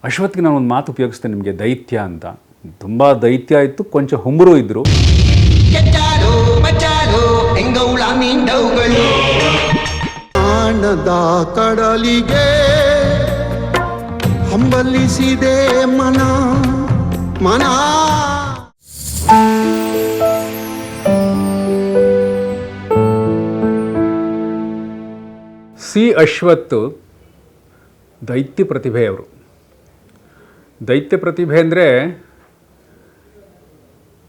ಅಶ್ವತ್ಗೆ ನಾನು ಒಂದು ಮಾತು ಉಪಯೋಗಿಸ್ತೇನೆ ನಿಮಗೆ, ದೈತ್ಯ ಅಂತ. ತುಂಬ ದೈತ್ಯ ಇತ್ತು, ಕೊಂಚ ಹುಂಬರು ಇದ್ದರು. ಆನದ ಕಡಲಿಗೆ ಹಂಬಲಿಸಿದೆ ಮನ ಮನ. ಸಿ ಅಶ್ವತ್ ದೈತ್ಯ ಪ್ರತಿಭೆಯವರು. ದೈತ್ಯ ಪ್ರತಿಭೆ ಅಂದರೆ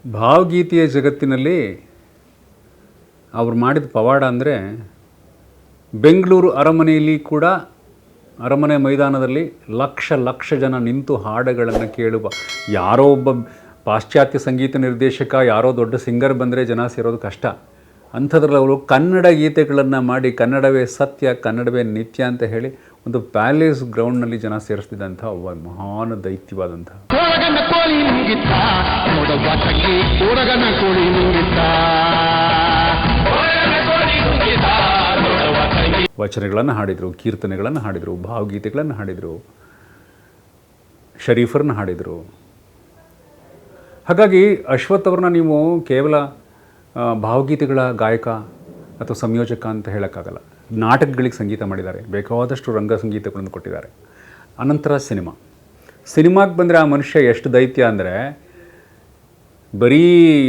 ಭಾವಗೀತೆಯ ಜಗತ್ತಿನಲ್ಲಿ ಅವ್ರು ಮಾಡಿದ ಪವಾಡ ಅಂದರೆ, ಬೆಂಗಳೂರು ಅರಮನೆಯಲ್ಲಿ ಕೂಡ, ಅರಮನೆ ಮೈದಾನದಲ್ಲಿ ಲಕ್ಷ ಜನ ನಿಂತು ಹಾಡುಗಳನ್ನು ಕೇಳುವ, ಯಾರೋ ಒಬ್ಬ ಪಾಶ್ಚಾತ್ಯ ಸಂಗೀತ ನಿರ್ದೇಶಕ, ಯಾರೋ ದೊಡ್ಡ ಸಿಂಗರ್ ಬಂದರೆ ಜನ ಸೇರೋದು ಕಷ್ಟ. ಅಂಥದ್ರಲ್ಲಿ ಅವರು ಕನ್ನಡ ಗೀತೆಗಳನ್ನು ಮಾಡಿ, ಕನ್ನಡವೇ ಸತ್ಯ, ಕನ್ನಡವೇ ನಿತ್ಯ ಅಂತ ಹೇಳಿ ಒಂದು ಪ್ಯಾಲೇಸ್ ಗ್ರೌಂಡ್ನಲ್ಲಿ ಜನ ಸೇರಿಸ್ತಿದ್ದಂಥ ಒಬ್ಬ ಮಹಾನ್ ದೈತ್ಯವಾದಂಥ ವಚನಗಳನ್ನು ಹಾಡಿದರು, ಕೀರ್ತನೆಗಳನ್ನು ಹಾಡಿದರು, ಭಾವಗೀತೆಗಳನ್ನು ಹಾಡಿದರು, ಶರೀಫರನ್ನ ಹಾಡಿದರು. ಹಾಗಾಗಿ ಅಶ್ವಥ್ ಅವ್ರನ್ನ ನೀವು ಕೇವಲ ಭಾವಗೀತೆಗಳ ಗಾಯಕ ಅಥವಾ ಸಂಯೋಜಕ ಅಂತ ಹೇಳೋಕ್ಕಾಗಲ್ಲ. ನಾಟಕಗಳಿಗೆ ಸಂಗೀತ ಮಾಡಿದ್ದಾರೆ, ಬೇಕಾದಷ್ಟು ರಂಗ ಸಂಗೀತಗಳನ್ನು ಕೊಟ್ಟಿದ್ದಾರೆ. ಅನಂತರ ಸಿನಿಮಾಗೆ ಬಂದರೆ ಆ ಮನುಷ್ಯ ಎಷ್ಟು ದೈತ್ಯ ಅಂದರೆ, ಬರೀ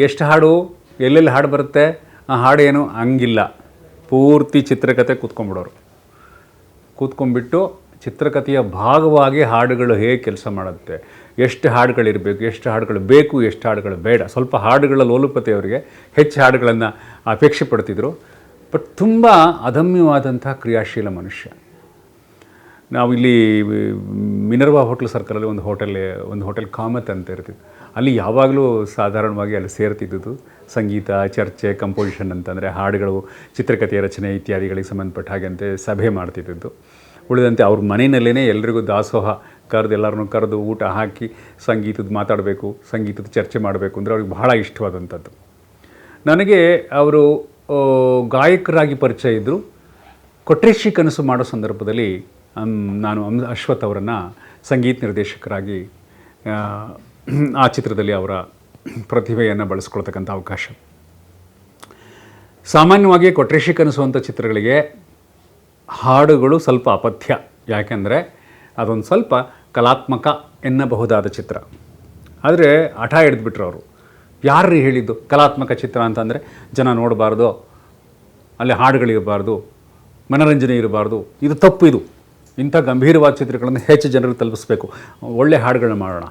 ಎಷ್ಟು ಹಾಡು, ಎಲ್ಲೆಲ್ಲಿ ಹಾಡು ಬರುತ್ತೆ, ಆ ಹಾಡು ಏನು ಹಂಗಿಲ್ಲ, ಪೂರ್ತಿ ಚಿತ್ರಕಥೆ ಕೂತ್ಕೊಂಡ್ಬಿಟ್ಟು ಚಿತ್ರಕಥೆಯ ಭಾಗವಾಗಿ ಹಾಡುಗಳು ಹೇಗೆ ಕೆಲಸ ಮಾಡುತ್ತೆ, ಎಷ್ಟು ಹಾಡುಗಳಿರಬೇಕು, ಎಷ್ಟು ಹಾಡುಗಳು ಬೇಕು, ಎಷ್ಟು ಹಾಡುಗಳು ಬೇಡ. ಸ್ವಲ್ಪ ಹಾಡುಗಳ ಲೋಲುಪತೆ ಅವರಿಗೆ, ಹೆಚ್ಚು ಹಾಡುಗಳನ್ನು ಅಪೇಕ್ಷೆ ಪಡ್ತಿದ್ರು. ಬಟ್ ತುಂಬ ಅದಮ್ಯವಾದಂಥ ಕ್ರಿಯಾಶೀಲ ಮನುಷ್ಯ. ನಾವಿಲ್ಲಿ ಮಿನರ್ವಾ ಹೋಟೆಲ್ ಸರ್ಕಲಲ್ಲಿ ಒಂದು ಹೋಟೆಲ್ ಕಾಮತ್ ಅಂತ ಇರ್ತಿತ್ತು. ಅಲ್ಲಿ ಯಾವಾಗಲೂ ಸಾಧಾರಣವಾಗಿ ಅಲ್ಲಿ ಸೇರ್ತಿದ್ದು ಸಂಗೀತ, ಚರ್ಚೆ, ಕಂಪೋಸಿಷನ್ ಅಂತಂದರೆ ಹಾಡುಗಳು, ಚಿತ್ರಕಥೆಯ ರಚನೆ ಇತ್ಯಾದಿಗಳಿಗೆ ಸಂಬಂಧಪಟ್ಟ ಹಾಗಂತೆ ಸಭೆ ಮಾಡ್ತಿದ್ದು. ಉಳಿದಂತೆ ಅವ್ರ ಮನೆಯಲ್ಲೇ ಎಲ್ರಿಗೂ ದಾಸೋಹ ಎಲ್ಲರನ್ನೂ ಕರೆದು ಊಟ ಹಾಕಿ ಸಂಗೀತದ ಮಾತಾಡಬೇಕು, ಸಂಗೀತದ ಚರ್ಚೆ ಮಾಡಬೇಕು ಅಂದರೆ ಅವ್ರಿಗೆ ಬಹಳ ಇಷ್ಟವಾದಂಥದ್ದು. ನನಗೆ ಅವರು ಗಾಯಕರಾಗಿ ಪರಿಚಯ ಇದ್ದರು. ಕೊಟ್ರೇಶಿ ಕನಸು ಮಾಡೋ ಸಂದರ್ಭದಲ್ಲಿ ನಾನು ಅಶ್ವಥ್ ಅವರನ್ನು ಸಂಗೀತ ನಿರ್ದೇಶಕರಾಗಿ ಆ ಚಿತ್ರದಲ್ಲಿ ಅವರ ಪ್ರತಿಭೆಯನ್ನು ಬಳಸ್ಕೊಳ್ತಕ್ಕಂಥ ಅವಕಾಶ. ಸಾಮಾನ್ಯವಾಗಿ ಕೊಟ್ರೇಶಿ ಕನಸು ಅಂಥ ಚಿತ್ರಗಳಿಗೆ ಹಾಡುಗಳು ಸ್ವಲ್ಪ ಅಪಥ್ಯ. ಯಾಕೆಂದರೆ ಅದೊಂದು ಸ್ವಲ್ಪ ಕಲಾತ್ಮಕ ಎನ್ನಬಹುದಾದ ಚಿತ್ರ. ಆದರೆ ಹಠ ಹಿಡಿದ್ಬಿಟ್ರು ಅವರು. ಯಾರು ಹೇಳಿದ್ದು ಕಲಾತ್ಮಕ ಚಿತ್ರ ಅಂತಂದರೆ ಜನ ನೋಡಬಾರ್ದು, ಅಲ್ಲಿ ಹಾಡುಗಳಿರಬಾರ್ದು, ಮನೋರಂಜನೆ ಇರಬಾರ್ದು, ಇದು ತಪ್ಪು. ಇದು ಇಂಥ ಗಂಭೀರವಾದ ಚಿತ್ರಗಳನ್ನು ಹೆಚ್ಚು ಜನರಿಗೆ ತಲುಪಿಸ್ಬೇಕು, ಒಳ್ಳೆ ಹಾಡುಗಳನ್ನ ಮಾಡೋಣ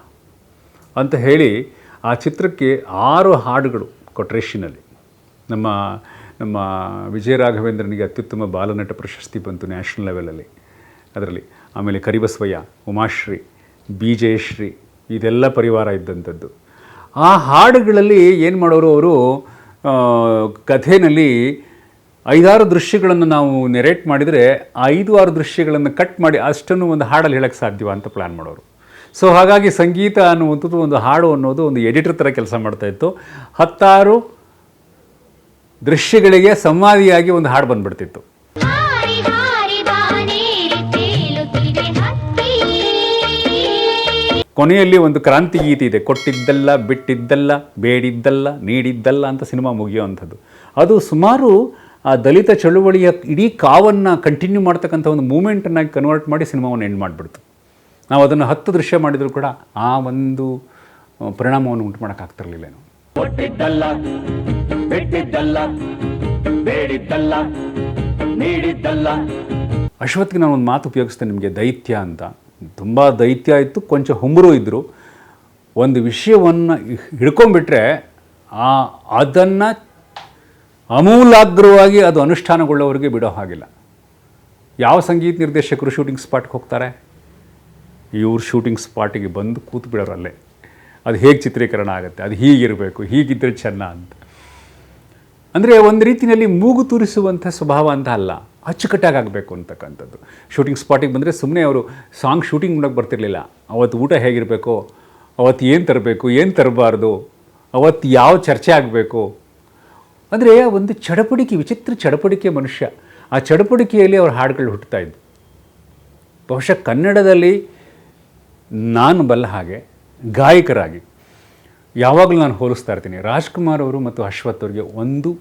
ಅಂತ ಹೇಳಿ ಆ ಚಿತ್ರಕ್ಕೆ 6 ಹಾಡುಗಳು ಕೊಟ್ರೇಶಿನಲ್ಲಿ. ನಮ್ಮ ವಿಜಯ ರಾಘವೇಂದ್ರನಿಗೆ ಅತ್ಯುತ್ತಮ ಬಾಲನಟ ಪ್ರಶಸ್ತಿ ಬಂತು ನ್ಯಾಷನಲ್ ಲೆವೆಲಲ್ಲಿ ಅದರಲ್ಲಿ. ಆಮೇಲೆ ಕರಿಬಸವಯ್ಯ, ಉಮಾಶ್ರೀ, ಬಿ ಜಯಶ್ರೀ, ಇದೆಲ್ಲ ಪರಿವಾರ ಇದ್ದಂಥದ್ದು. ಆ ಹಾಡುಗಳಲ್ಲಿ ಏನು ಮಾಡೋರು ಅವರು, ಕಥೆಯಲ್ಲಿ 5-6 ದೃಶ್ಯಗಳನ್ನು ನಾವು ನೆರೇಟ್ ಮಾಡಿದರೆ 5-6 ದೃಶ್ಯಗಳನ್ನು ಕಟ್ ಮಾಡಿ ಅಷ್ಟನ್ನು ಒಂದು ಹಾಡಲ್ಲಿ ಹೇಳೋಕ್ಕೆ ಸಾಧ್ಯವ ಅಂತ ಪ್ಲ್ಯಾನ್ ಮಾಡೋರು. ಸೊ ಹಾಗಾಗಿ ಸಂಗೀತ ಅನ್ನುವಂಥದ್ದು, ಒಂದು ಹಾಡು ಅನ್ನೋದು ಒಂದು ಎಡಿಟರ್ ಥರ ಕೆಲಸ ಮಾಡ್ತಾಯಿತ್ತು. 10 ದೃಶ್ಯಗಳಿಗೆ ಸಂವಾದಿಯಾಗಿ ಒಂದು ಹಾಡು ಬಂದುಬಿಡ್ತಿತ್ತು. ಕೊನೆಯಲ್ಲಿ ಒಂದು ಕ್ರಾಂತಿ ಗೀತೆ ಇದೆ, ಕೊಟ್ಟಿದ್ದಲ್ಲ, ಬಿಟ್ಟಿದ್ದಲ್ಲ, ಬೇಡಿದ್ದಲ್ಲ, ನೀಡಿದ್ದಲ್ಲ ಅಂತ ಸಿನಿಮಾ ಮುಗಿಯುವಂಥದ್ದು. ಅದು ಸುಮಾರು ಆ ದಲಿತ ಚಳುವಳಿಯ ಇಡೀ ಕಾವನ್ನು ಕಂಟಿನ್ಯೂ ಮಾಡ್ತಕ್ಕಂಥ ಒಂದು ಮೂಮೆಂಟನ್ನಾಗಿ ಕನ್ವರ್ಟ್ ಮಾಡಿ ಸಿನಿಮಾವನ್ನು ಎಂಡ್ ಮಾಡಿಬಿಡ್ತು. ನಾವು ಅದನ್ನು 10 ದೃಶ್ಯ ಮಾಡಿದರೂ ಕೂಡ ಆ ಒಂದು ಪರಿಣಾಮವನ್ನು ಉಂಟು ಮಾಡೋಕ್ಕಾಗ್ತಿರ್ಲಿಲ್ಲ. ಕೊಟ್ಟಿದ್ದಲ್ಲ, ಬಿಟ್ಟಿದ್ದಲ್ಲ, ಬೇಡಿದ್ದಲ್ಲ, ನೀಡಿದ್ದಲ್ಲ. ಅಶ್ವತ್ಗೆ ನಾನು ಒಂದು ಮಾತು ಉಪಯೋಗಿಸ್ತೇನೆ ನಿಮಗೆ, ದೈತ್ಯ ಅಂತ. ತುಂಬ ದೈತ್ಯ ಇತ್ತು, ಕೊಂಚ ಹುಂಬರು ಇದ್ದರು. ಒಂದು ವಿಷಯವನ್ನು ಹಿಡ್ಕೊಂಡ್ಬಿಟ್ರೆ ಅದನ್ನು ಅಮೂಲಾಗ್ರವಾಗಿ ಅದು ಅನುಷ್ಠಾನಗೊಳ್ಳೋವರೆಗೆ ಬಿಡೋ ಹಾಗಿಲ್ಲ. ಯಾವ ಸಂಗೀತ ನಿರ್ದೇಶಕರು ಶೂಟಿಂಗ್ ಸ್ಪಾಟ್ಗೆ ಹೋಗ್ತಾರೆ? ಇವ್ರು ಶೂಟಿಂಗ್ ಸ್ಪಾಟಿಗೆ ಬಂದು ಕೂತು ಬಿಡೋರಲ್ಲೇ. ಅದು ಹೇಗೆ ಚಿತ್ರೀಕರಣ ಆಗುತ್ತೆ, ಅದು ಹೀಗಿರಬೇಕು, ಹೀಗಿದ್ದರೆ ಚೆನ್ನ ಅಂತ. ಅಂದರೆ ಒಂದು ರೀತಿಯಲ್ಲಿ ಮೂಗು ತೂರಿಸುವಂಥ ಸ್ವಭಾವ ಅಂತ ಅಲ್ಲ, ಅಚ್ಚುಕಟ್ಟಾಗಿ ಆಗಬೇಕು ಅಂತಕ್ಕಂಥದ್ದು. ಶೂಟಿಂಗ್ ಸ್ಪಾಟಿಗೆ ಬಂದರೆ ಸುಮ್ಮನೆ ಅವರು ಸಾಂಗ್ ಶೂಟಿಂಗ್ ಮಾಡೋಕ್ಕೆ ಬರ್ತಿರ್ಲಿಲ್ಲ. ಅವತ್ತು ಊಟ ಹೇಗಿರಬೇಕು, ಅವತ್ತು ಏನು ತರಬೇಕು, ಏನು ತರಬಾರ್ದು, ಅವತ್ತು ಯಾವ ಚರ್ಚೆ ಆಗಬೇಕು, ಅಂದರೆ ಒಂದು ಚಡಪಡಿಕೆ, ವಿಚಿತ್ರ ಚಡಪಡಿಕೆ ಮನುಷ್ಯ. ಆ ಚಡಪಡಿಕೆಯಲ್ಲಿ ಅವ್ರ ಹಾಡುಗಳು ಹುಟ್ಟುತ್ತಾ ಇದ್ದು. ಬಹುಶಃ ಕನ್ನಡದಲ್ಲಿ ನಾನು ಬಲ್ಲ ಹಾಗೆ ಗಾಯಕರಾಗಿ ಯಾವಾಗಲೂ ನಾನು ಹೋಲಿಸ್ತಾ ಇರ್ತೀನಿ. ರಾಜ್ಕುಮಾರ್ ಅವರು ಮತ್ತು ಅಶ್ವಥ್ ಅವರಿಗೆ ಒಂದು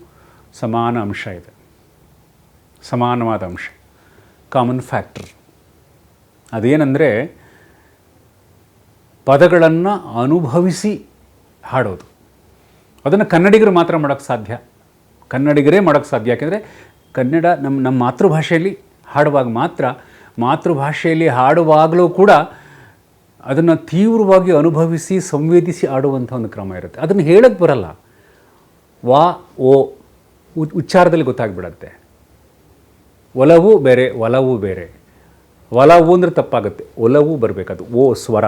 ಸಮಾನ ಅಂಶ ಇದೆ, ಸಮಾನವಾದ ಅಂಶ, ಕಾಮನ್ ಫ್ಯಾಕ್ಟರ್. ಅದೇನೆಂದರೆ ಪದಗಳನ್ನು ಅನುಭವಿಸಿ ಹಾಡೋದು. ಅದನ್ನು ಕನ್ನಡಿಗರು ಮಾತ್ರ ಮಾಡೋಕ್ಕೆ ಸಾಧ್ಯ, ಕನ್ನಡಿಗರೇ ಮಾಡೋಕ್ಕೆ ಸಾಧ್ಯ. ಯಾಕೆಂದರೆ ಕನ್ನಡ ನಮ್ಮ ಮಾತೃಭಾಷೆಯಲ್ಲಿ ಹಾಡುವಾಗ ಮಾತ್ರ, ಮಾತೃಭಾಷೆಯಲ್ಲಿ ಹಾಡುವಾಗಲೂ ಕೂಡ ಅದನ್ನು ತೀವ್ರವಾಗಿ ಅನುಭವಿಸಿ ಸಂವೇದಿಸಿ ಆಡುವಂಥ ಒಂದು ಕ್ರಮ ಇರುತ್ತೆ. ಅದನ್ನು ಹೇಳಕ್ಕೆ ಬರಲ್ಲ, ವಾ ಓ ಉಚ್ಚಾರದಲ್ಲಿ ಗೊತ್ತಾಗ್ಬಿಡತ್ತೆ. ಒಲವು ಬೇರೆ, ಒಲವು ಬೇರೆ. ಒಲವು ಅಂದರೆ ತಪ್ಪಾಗುತ್ತೆ, ಒಲವು ಬರಬೇಕದು, ಓ ಸ್ವರ.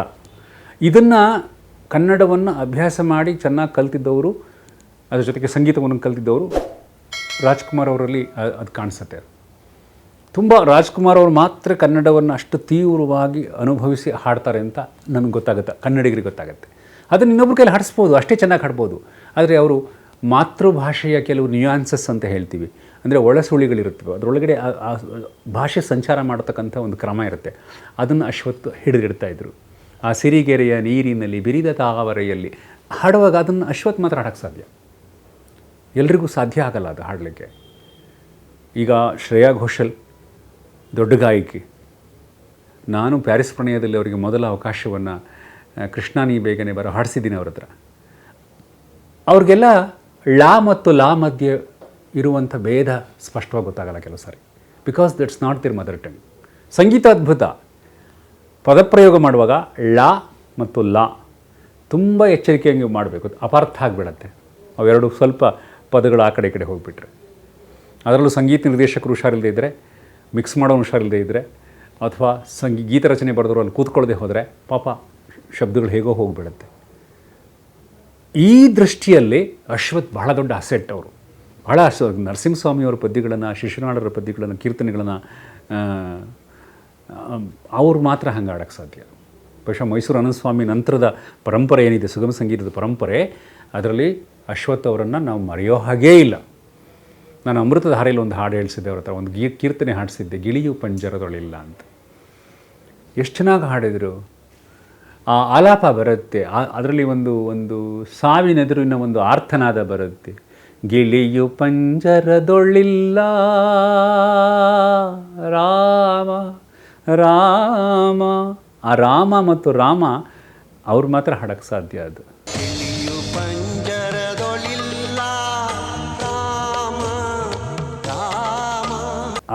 ಇದನ್ನು ಕನ್ನಡವನ್ನು ಅಭ್ಯಾಸ ಮಾಡಿ ಚೆನ್ನಾಗಿ ಕಲ್ತಿದ್ದವರು, ಅದ್ರ ಜೊತೆಗೆ ಸಂಗೀತವನ್ನು ಕಲ್ತಿದ್ದವರು ರಾಜ್ಕುಮಾರ್ ಅವರಲ್ಲಿ ಅದು ಕಾಣಿಸುತ್ತೆ. ತುಂಬ ರಾಜ್ಕುಮಾರ್ ಅವರು ಮಾತ್ರ ಕನ್ನಡವನ್ನು ಅಷ್ಟು ತೀವ್ರವಾಗಿ ಅನುಭವಿಸಿ ಹಾಡ್ತಾರೆ ಅಂತ ನನಗೆ ಗೊತ್ತಾಗುತ್ತೆ, ಕನ್ನಡಿಗರಿಗೆ ಗೊತ್ತಾಗುತ್ತೆ. ಅದನ್ನು ಇನ್ನೊಬ್ಬರ ಕೈಲಿ ಹಾಡಿಸ್ಬೋದು, ಅಷ್ಟೇ ಚೆನ್ನಾಗಿ ಹಾಡ್ಬೋದು. ಆದರೆ ಅವರು ಮಾತೃಭಾಷೆಯ ಕೆಲವು ನ್ಯೂಯಾನ್ಸಸ್ ಅಂತ ಹೇಳ್ತೀವಿ, ಅಂದರೆ ಒಳಸುಳಿಗಳಿರುತ್ತವೆ, ಅದರೊಳಗಡೆ ಆ ಭಾಷೆ ಸಂಚಾರ ಮಾಡತಕ್ಕಂಥ ಒಂದು ಕ್ರಮ ಇರುತ್ತೆ. ಅದನ್ನು ಅಶ್ವಥ್ ಹಿಡಿದಿಡ್ತಾಯಿದ್ರು. ಆ ಸಿರಿಗೆರೆಯ ನೀರಿನಲ್ಲಿ ಬಿರಿದ ತಾವರೆಯಲ್ಲಿ ಹಾಡುವಾಗ ಅದನ್ನು ಅಶ್ವಥ್ ಮಾತ್ರ ಹಾಡೋಕ್ಕೆ ಸಾಧ್ಯ, ಎಲ್ರಿಗೂ ಸಾಧ್ಯ ಆಗಲ್ಲ ಅದು ಹಾಡಲಿಕ್ಕೆ. ಈಗ ಶ್ರೇಯಾ ಘೋಷಲ್ ದೊಡ್ಡ ಗಾಯಕಿ. ನಾನು ಪ್ಯಾರಿಸ್ ಪ್ರಣಯದಲ್ಲಿ ಅವರಿಗೆ ಮೊದಲ ಅವಕಾಶವನ್ನು ಕೃಷ್ಣ ನೀ ಬೇಗನೆ ಬರೋ ಹಾಡಿಸಿದ್ದೀನಿ ಅವ್ರ ಹತ್ರ. ಅವ್ರಿಗೆಲ್ಲ ಲಾ ಮತ್ತು ಲಾ ಮಧ್ಯೆ ಇರುವಂಥ ಭೇದ ಸ್ಪಷ್ಟವಾಗಿ ಗೊತ್ತಾಗಲ್ಲ ಕೆಲವು ಸಾರಿ, because that's not their mother tongue. ಸಂಗೀತ ಅದ್ಭುತ. ಪದಪ್ರಯೋಗ ಮಾಡುವಾಗ ಲಾ ಮತ್ತು ಲಾ ತುಂಬ ಎಚ್ಚರಿಕೆಯಾಗಿ ಮಾಡಬೇಕು, ಅಪಾರ್ಥ ಆಗಿಬಿಡತ್ತೆ ಅವೆರಡು. ಸ್ವಲ್ಪ ಪದಗಳು ಆ ಕಡೆ ಈ ಕಡೆ ಹೋಗಿಬಿಟ್ರೆ, ಅದರಲ್ಲೂ ಸಂಗೀತ ನಿರ್ದೇಶಕರು ಹುಷಾರಿಲ್ಲದೆ ಇದ್ದರೆ, ಮಿಕ್ಸ್ ಮಾಡೋನು ಹುಷಾರಿಲ್ಲದೆ ಇದ್ದರೆ, ಅಥವಾ ಗೀತ ರಚನೆ ಬರೆದವರು ಅಲ್ಲಿ ಕೂತ್ಕೊಳ್ಳದೆ ಹೋದರೆ ಪಾಪ ಶಬ್ದಗಳು ಹೇಗೋ ಹೋಗಿಬಿಡುತ್ತೆ. ಈ ದೃಷ್ಟಿಯಲ್ಲಿ ಅಶ್ವಥ್ ಬಹಳ ದೊಡ್ಡ ಅಸೆಟ್. ಅವರು ಬಹಳ ನರಸಿಂಹಸ್ವಾಮಿಯವರ ಪದ್ಯಗಳನ್ನು, ಶಿಶುನಾಳರ ಪದ್ಯಗಳನ್ನು, ಕೀರ್ತನೆಗಳನ್ನು ಅವ್ರು ಮಾತ್ರ ಹಂಗೆ ಆಡೋಕ್ಕೆ ಸಾಧ್ಯ. ಬಹುಶಃ ಮೈಸೂರು ಅನಂತಸ್ವಾಮಿ ನಂತರದ ಪರಂಪರೆ ಏನಿದೆ, ಸುಗಮ ಸಂಗೀತದ ಪರಂಪರೆ, ಅದರಲ್ಲಿ ಅಶ್ವಥ್ ಅವರನ್ನು ನಾವು ಮರೆಯೋ ಹಾಗೇ ಇಲ್ಲ. ನಾನು ಅಮೃತದ ಹಾರೆಯಲ್ಲಿ ಒಂದು ಹಾಡು ಹೇಳಿಸಿದ್ದೆ ಅವ್ರ ಹತ್ರ, ಒಂದು ಕೀರ್ತನೆ ಹಾಡಿಸಿದ್ದೆ, ಗಿಳಿಯು ಪಂಜರದೊಳಿಲ್ಲ ಅಂತ. ಎಷ್ಟು ಚೆನ್ನಾಗಿ ಹಾಡಿದರು. ಆ ಆಲಾಪ ಬರುತ್ತೆ, ಅದರಲ್ಲಿ ಒಂದು ಸಾವಿನೆದುರಿನ ಒಂದು ಆರ್ತನಾದ ಬರುತ್ತೆ. ಗಿಳಿಯು ಪಂಜರದೊಳಿಲ್ಲ ರಾಮ ರಾಮ. ಆ ರಾಮ ಮತ್ತು ರಾಮ ಅವ್ರು ಮಾತ್ರ ಹಾಡಕ್ಕೆ ಸಾಧ್ಯ. ಅದು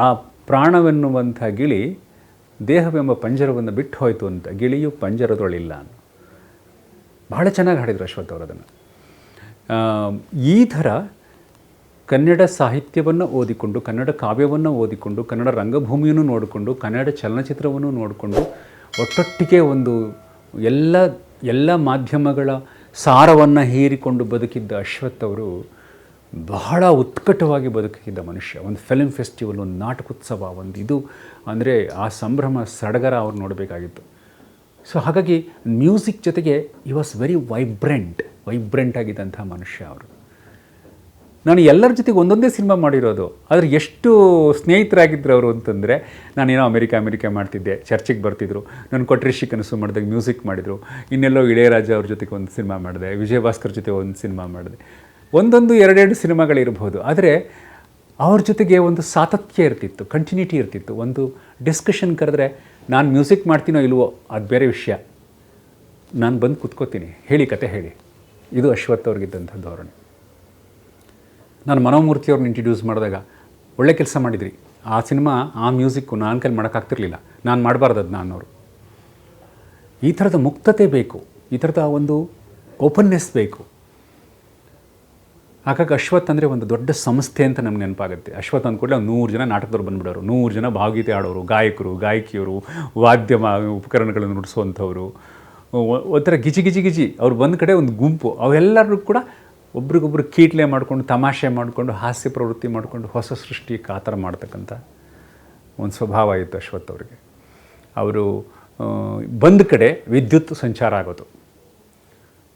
ಆ ಪ್ರಾಣವೆನ್ನುವಂಥ ಗಿಳಿ ದೇಹವೆಂಬ ಪಂಜರವನ್ನು ಬಿಟ್ಟು ಹೋಯಿತು ಅಂತ, ಗಿಳಿಯು ಪಂಜರದೊಳಿಲ್ಲ. ಬಹಳ ಚೆನ್ನಾಗಿ ಹಾಡಿದರು ಅಶ್ವಥ್ ಅವರು ಅದನ್ನು. ಈ ಥರ ಕನ್ನಡ ಸಾಹಿತ್ಯವನ್ನು ಓದಿಕೊಂಡು, ಕನ್ನಡ ಕಾವ್ಯವನ್ನು ಓದಿಕೊಂಡು, ಕನ್ನಡ ರಂಗಭೂಮಿಯನ್ನು ನೋಡಿಕೊಂಡು, ಕನ್ನಡ ಚಲನಚಿತ್ರವನ್ನು ನೋಡಿಕೊಂಡು, ಒಟ್ಟೊಟ್ಟಿಗೆ ಒಂದು ಎಲ್ಲ ಮಾಧ್ಯಮಗಳ ಸಾರವನ್ನು ಹೀರಿಕೊಂಡು ಬದುಕಿದ್ದ ಅಶ್ವಥ್ ಅವರು ಬಹಳ ಉತ್ಕಟವಾಗಿ ಬದುಕಿದ್ದ ಮನುಷ್ಯ. ಒಂದು ಫಿಲ್ಮ್ ಫೆಸ್ಟಿವಲ್, ಒಂದು ನಾಟಕೋತ್ಸವ, ಒಂದು ಇದು ಅಂದರೆ ಆ ಸಂಭ್ರಮ ಸಡಗರ ಅವ್ರು ನೋಡಬೇಕಾಗಿತ್ತು. ಸೊ ಹಾಗಾಗಿ ಮ್ಯೂಸಿಕ್ ಜೊತೆಗೆ ಈ ವಾಸ್ ವೆರಿ ವೈಬ್ರೆಂಟ್ ಆಗಿದ್ದಂಥ ಮನುಷ್ಯ ಅವರು. ನಾನು ಎಲ್ಲರ ಜೊತೆಗೆ ಒಂದೊಂದೇ ಸಿನಿಮಾ ಮಾಡಿರೋದು, ಆದರೆ ಎಷ್ಟು ಸ್ನೇಹಿತರಾಗಿದ್ದರು ಅವರು ಅಂತಂದರೆ, ನಾನೇನೋ ಅಮೆರಿಕ ಮಾಡ್ತಿದ್ದೆ, ಚರ್ಚಿಗೆ ಬರ್ತಿದ್ರು, ನಾನು ಕೊಟ್ರೇಶಿ ಕನಸು ಮಾಡಿದಾಗ ಮ್ಯೂಸಿಕ್ ಮಾಡಿದರು, ಇನ್ನೆಲ್ಲೋ ಇಳೆಯರಾಜ ಅವ್ರ ಜೊತೆಗೆ ಒಂದು ಸಿನಿಮಾ ಮಾಡಿದೆ, ವಿಜಯ ಭಾಸ್ಕರ್ ಜೊತೆ ಒಂದು ಸಿನಿಮಾ ಮಾಡಿದೆ, ಒಂದೊಂದು ಎರಡೆರಡು ಸಿನಿಮಾಗಳಿರ್ಬೋದು. ಆದರೆ ಅವ್ರ ಜೊತೆಗೆ ಒಂದು ಸಾತತ್ಯ ಇರ್ತಿತ್ತು, ಕಂಟಿನ್ಯೂಟಿ ಇರ್ತಿತ್ತು. ಒಂದು ಡಿಸ್ಕಷನ್ ಕರೆದ್ರೆ ನಾನು ಮ್ಯೂಸಿಕ್ ಮಾಡ್ತೀನೋ ಇಲ್ವೋ ಅದು ಬೇರೆ ವಿಷಯ, ನಾನು ಬಂದು ಕೂತ್ಕೋತೀನಿ, ಹೇಳಿ ಕತೆ ಹೇಳಿ. ಇದು ಅಶ್ವಥ್ ಅವ್ರಿಗಿದ್ದಂಥ ಧೋರಣೆ. ನಾನು ಮನೋಮೂರ್ತಿಯವ್ರನ್ನ ಇಂಟ್ರಡ್ಯೂಸ್ ಮಾಡಿದಾಗ, ಒಳ್ಳೆ ಕೆಲಸ ಮಾಡಿದ್ರಿ, ಆ ಸಿನಿಮಾ ಆ ಮ್ಯೂಸಿಕ್ಕು ನಾನು ಕೈಲಿ ಮಾಡೋಕ್ಕಾಗ್ತಿರ್ಲಿಲ್ಲ, ನಾನು ಮಾಡಬಾರ್ದು ಅದು ನನ್ನವರು. ಈ ಥರದ ಮುಕ್ತತೆ ಬೇಕು, ಈ ಥರದ ಒಂದು ಓಪನ್ನೆಸ್ ಬೇಕು. ಹಾಗಾಗಿ ಅಶ್ವಥ್ ಅಂದರೆ ಒಂದು ದೊಡ್ಡ ಸಂಸ್ಥೆ ಅಂತ ನಮ್ಗೆ ನೆನಪಾಗುತ್ತೆ. ಅಶ್ವಥ್ ಅಂದ್ಕೂಡಲೇ 100 ಜನ ನಾಟಕದವ್ರು ಬಂದುಬಿಡೋರು, 100 ಜನ ಭಾವಗೀತೆ ಆಡೋರು, ಗಾಯಕರು, ಗಾಯಕಿಯರು, ವಾದ್ಯ ಉಪಕರಣಗಳನ್ನು ನುಡಿಸುವಂಥವ್ರು, ಒಂಥರ ಗಿಜಿ ಅವ್ರು ಬಂದ ಕಡೆ ಒಂದು ಗುಂಪು. ಅವೆಲ್ಲರೂ ಕೂಡ ಒಬ್ರಿಗೊಬ್ರು ಕೀಟ್ಲೆ ಮಾಡಿಕೊಂಡು, ತಮಾಷೆ ಮಾಡಿಕೊಂಡು, ಹಾಸ್ಯ ಪ್ರವೃತ್ತಿ ಮಾಡಿಕೊಂಡು, ಹೊಸ ಸೃಷ್ಟಿ ಕಾತರ ಮಾಡ್ತಕ್ಕಂಥ ಒಂದು ಸ್ವಭಾವ ಇತ್ತು ಅಶ್ವಥ್ ಅವರಿಗೆ. ಅವರು ಬಂದ ಕಡೆ ವಿದ್ಯುತ್ ಸಂಚಾರ ಆಗೋದು.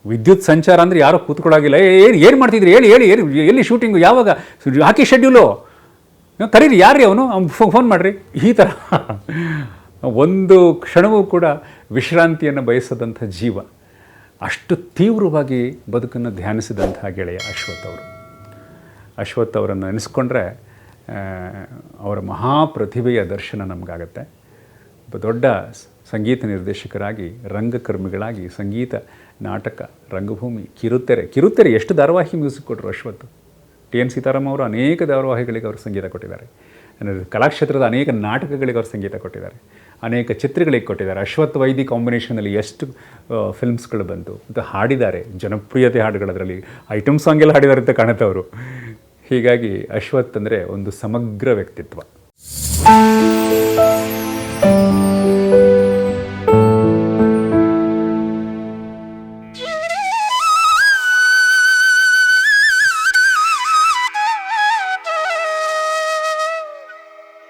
ವಿದ್ಯುತ್ ಸಂಚಾರ ಅಂದರೆ ಯಾರೋ ಕೂತ್ಕೊಳ್ಳೋಗಿಲ್ಲ, ಏನು ಮಾಡ್ತಿದ್ರಿ ಹೇಳಿ ಎಲ್ಲಿ ಶೂಟಿಂಗು, ಯಾವಾಗ ಹಾಕಿ ಶೆಡ್ಯೂಲು, ಕರೀರಿ, ಯಾರ್ರಿ ಅವನು ಫೋನ್ ಮಾಡಿರಿ, ಈ ಥರ ಒಂದು ಕ್ಷಣವೂ ಕೂಡ ವಿಶ್ರಾಂತಿಯನ್ನು ಬಯಸದಂಥ ಜೀವ. ಅಷ್ಟು ತೀವ್ರವಾಗಿ ಬದುಕನ್ನು ಧ್ಯಾನಿಸಿದಂಥ ಗೆಳೆಯ ಅಶ್ವಥ್ ಅವರು. ಅಶ್ವಥ್ ಅವರನ್ನು ನೆನೆಸ್ಕೊಂಡ್ರೆ ಅವರ ಮಹಾಪ್ರತಿಭೆಯ ದರ್ಶನ ನಮಗಾಗತ್ತೆ. ಒಬ್ಬ ದೊಡ್ಡ ಸಂಗೀತ ನಿರ್ದೇಶಕರಾಗಿ, ರಂಗಕರ್ಮಿಗಳಾಗಿ, ಸಂಗೀತ, ನಾಟಕ, ರಂಗಭೂಮಿ, ಕಿರುತೆರೆ ಎಷ್ಟು ಧಾರಾವಾಹಿ ಮ್ಯೂಸಿಕ್ ಕೊಟ್ಟರು ಅಶ್ವಥ್. ಟಿ ಎನ್ ಸೀತಾರಾಮ್ ಅವರು ಅನೇಕ ಧಾರಾವಾಹಿಗಳಿಗೆ ಅವರು ಸಂಗೀತ ಕೊಟ್ಟಿದ್ದಾರೆ. ಕಲಾಕ್ಷೇತ್ರದ ಅನೇಕ ನಾಟಕಗಳಿಗೆ ಅವರು ಸಂಗೀತ ಕೊಟ್ಟಿದ್ದಾರೆ, ಅನೇಕ ಚಿತ್ರಗಳಿಗೆ ಕೊಟ್ಟಿದ್ದಾರೆ. ಅಶ್ವಥ್ ವೈದಿ ಕಾಂಬಿನೇಷನಲ್ಲಿ ಎಷ್ಟು ಫಿಲ್ಮ್ಸ್ಗಳು ಬಂತು ಮತ್ತು ಹಾಡಿದ್ದಾರೆ. ಜನಪ್ರಿಯತೆ ಹಾಡುಗಳು, ಅದರಲ್ಲಿ ಐಟಮ್ ಸಾಂಗ್ ಎಲ್ಲ ಹಾಡಿದ್ದಾರೆ ಅಂತ ಕಾಣುತ್ತೆ ಅವರು. ಹೀಗಾಗಿ ಅಶ್ವಥ್ ಅಂದರೆ ಒಂದು ಸಮಗ್ರ ವ್ಯಕ್ತಿತ್ವ.